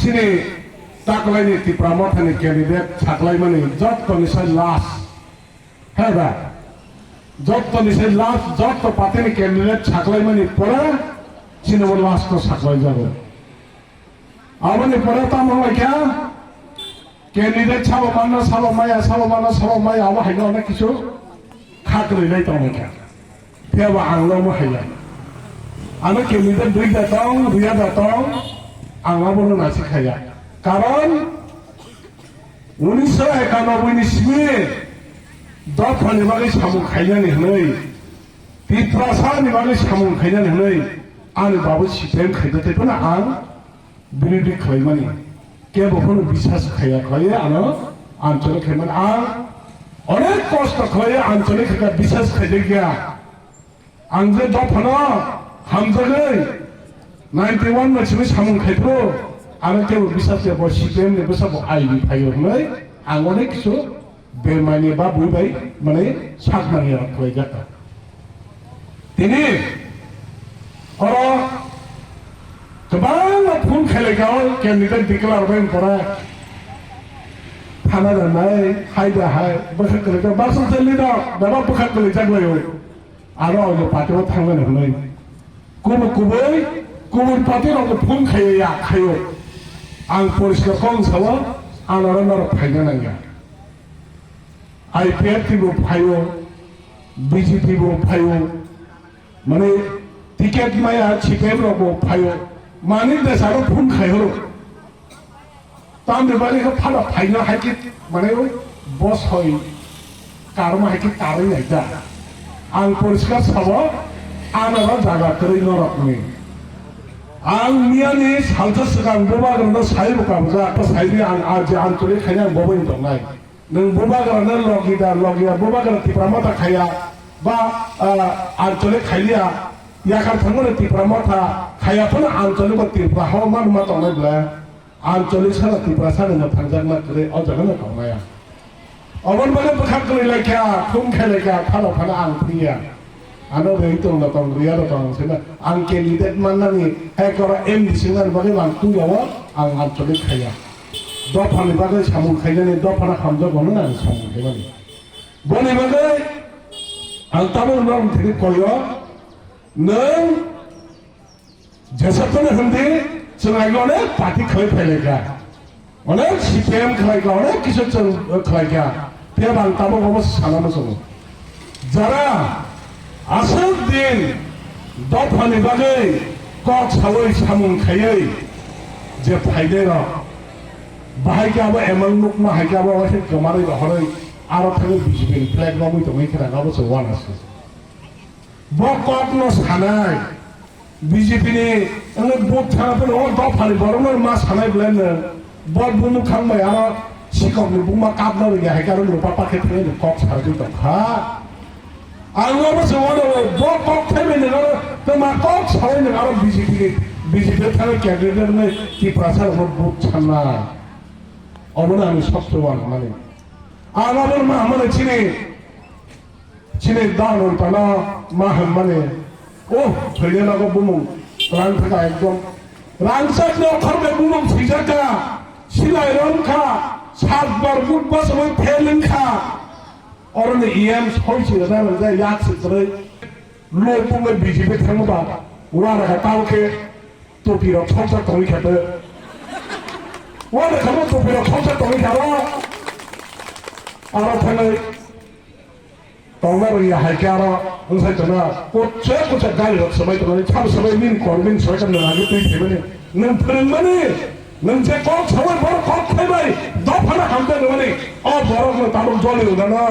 सिने ताकलायनि Tripura मथानि candidate साकलायमानि जत्तनिसाय last है दा जत्तनिसाय last जत्त पार्टीनि कैंडिडेट साकलायमानि परे सिनेबो लास्ट को साकलाय जाबो आबनि परे तामंलाय क्या कैंडिडेट साबो माया आबो हायनो ना किछु खाकलैलाय तामंलाय क्या फेबा आंलो मो हायलाय आनो कैंडिडेट दुइया दातं आंगाबो नासि खाया कारण 1991 नि सिमे दफानि बागै सामु खायनानै हनै त्रिपुरासानि बागै सामु खायनानै हनै आंनि बाबु सिपेम खायदोतेपना आं बिरोधि खालायमानि केबोखौनो बिसास खायाखै आनो आंचलिक खायमान आं अनेक कष्ट खायो आंचलिक खायगा बिसास खायदो गैया आं जे दफाना हामजागै 91 मानसिनि सामु खायफ्रो आरो केबो बिसास केबो सिपेम ने बसाबो आइनि फायो हनै आं अनेक किसु बेमानि बा बुबाय माने सागमानि खालाय जाता दिनै गोबां फुन खेलायगाव कैंडिडेट डिक्लेयारबाय परा थाना जानाय हायदाहाय बोखा गोलैगा बारसनसेलि दा दाबा बोखा गोलै जागलायो आरो आं पार्टीआव थांगोन हनै गुबुन पार्टीआव फुन खायो आं परिस्कार सावो आं आरो फायनो नांगौ आईपीएफ टीबो फायो बीजेपी बो फायो माने टिकेट माया सीपीएम रबो फायो माने देशारो फुन खायो ताम बेबारि को फाला फायनो हायकि माने बस होय कारमा हायकि कारै नायदा आं परिस्कार सावो आनारा जागा करै नरकनि आं मियानि सालथा सिगां बोबाग्रानो सायबोकाबजा सायनि आं आज आंचलिक खायनो आं बोबाय दंनाय नों बोबाग्रानो लगिया बोबाग्रा त्रिपुरा माथा खाया बा आंचलिक खायलिया याखार थांगोन त्रिपुरा माथा खायाफोर आंचलिक त्रिपुरा हाव मान मा दंनायब्ला आंचलिक सारा त्रिपुरा सारा थांजागना करे अजगना दंनाया अबन बले बखा गोलैलायखा फुं खेलायखा फाला फाला आं फैया आनो रेइतों ना तंग रिया तंग सेना आं कैंडिडेट माननानि हेकरा एमडी सिंगार बागै आं तुयावो आं आंचलिक खाया दफानि बागै सामु खायनानै दफाना खामजा गनो आं सामु खायनानै बनि बागै आं ताबो नाम थि कयो नों जेसातने हंदे जोंहागने पार्टी खै फैलेगा अनेक सीपीएम खैगा अनेक किसु जों खैगा बे आं ताबो बाबो सानानो सङो जरा आसल दिन दफानि बागै कक सावै सामुं खायै जे फायदे र बाहायगाबो एमल मुक मा हायगाबो वासे गमारै हरै आरो थाङो बिजेपि फ्लेग बाबो दङै खेरागाबो सवानासो ब कक न सानाय बिजेपि नि अने बुथ थाङाफोर अ दफानि बरनो मा सानाय ब्लेनो बद बुनु खांबाय आरो सिककनि बुमा कापनो रि हायगारो लुपा पाखे थाङै कक सारजै दखा आंबो सवानो ब कक थाइमेन न त मा कक सावैनो आरो बिजेपि थाङो कैंडिडेट नै त्रिपुरा सार बुथ छानना अबन आं सप्तवान माने आगाबो मा माने चिने दान उल्टाना मा हम माने ओ फैले लागो बुमु रां थाका एकदम रां साथ न खरबे बुमु फिजाका सिलाय रंखा सात बार बुट बस में फेलिंखा और ने ईएम सौची ना जा याक से करे लोग में बीजेपी थांबा वारा हटाओ के टोपी र छौसा तोई खाते वाले खबर तो फिर कौन सा तोड़ी जावा आरा थाने तोमर या है क्या आरा उनसे जना कुछ गाली रख समय तो नहीं छाप समय मीन कॉर्बिन सोच कर लगा के थे मैंने नंग फिरंग मैंने नंग जे कौन समय बड़ा कौन थे भाई दो फना हमसे मैंने और बड़ा में तारुक जोली होगा ना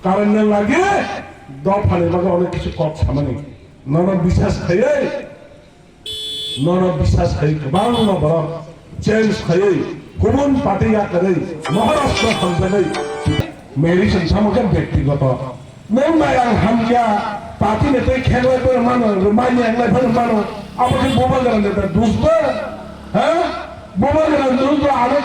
कारण न लगे दो फने लगा उन्हें किसी कौन सामने नॉन विश्वास है कबांग ना बड़ा चेंज खाई गुबुन पार्टी या करे महाराष्ट्र हमजागै मेरी संसार में व्यक्तिगत नों माया हम क्या पार्टी में तो खेलवे पर मानो रुमानी अंगले पर मानो अब के बोबा करन देता दूसरा हैं बोबा करन दूसरा आरो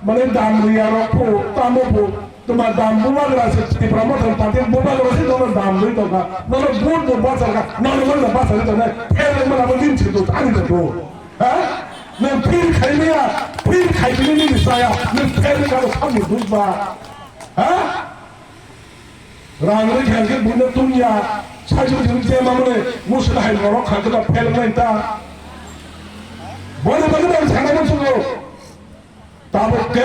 माने दाम रिया रखो तामो बो तुम्हारा दाम बोबा करा से प्रमोटर पार्टी बोबा करा से दोनों दाम नहीं तो का दोनों बोल तो बात चलगा नॉन मन बात चलता है खेल में अब दिन से तो आनी तो हैं नों फिर खायनाया फिर खायफिननि बिसाया नों फेर गाव सामु दुबा हा रां을 향해 문을 뚫냐 사실 정제 마음에 무슨 할 거로 가져다 패는 있다 뭐는 그냥 장난을 쓰고 따볼게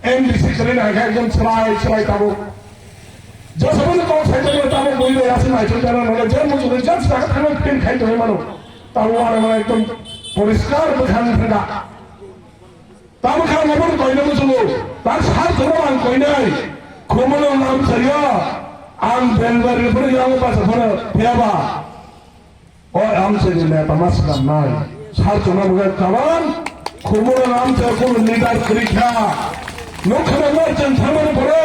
MBC 그래 나가 좀 슬라이 따보 저 서번에 또 살짝만 따보 보이려 야스 나이 좀 자는 거는 저 무슨 저 사가 타면 펜 খাইতে হয় মানুষ 따보 하는 건 একদম পরিষ্কার বোঝানো ফেরা 따보 খাওয়া খবর কইলে বুঝলো তার সার ধরো আন কই নাই খোমলো নাম সারিয়া আন বেলবারের পরে যাবো পাশে পরে ফেবা ও আম সারি না তামাসলাম নাই সার জমা বগার কামান খোমলো নাম সারি কোন লিডার পরীক্ষা নখরে মারছেন থামার পরে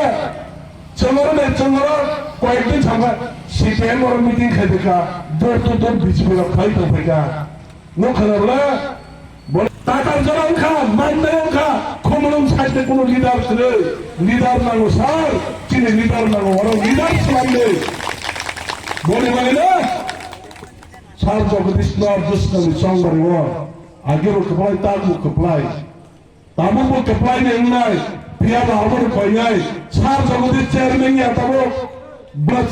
চমরনে চমর কয়েকদিন থামা সিপিএম ওর মিটিং খাইতেকা দৌড় বিজেপি খাইতে ফেকা নখরে বলে টাকার জনাংখা মাইন্দাংখা খমলম সাইতে কোনো লিডার ছিল লিডার নাগো স্যার চিনি লিডার নাগো ওরা লিডার চালাইলে বলে মানে না স্যার জগদীশ নর দুষ্কর্মী সংগঠন আগের কপ্লাই তাবু কপ্লাই নেই পিয়া বাবুর কই নাই স্যার জগদীশ চেয়ারম্যান ইয়া তাবো ব্লাড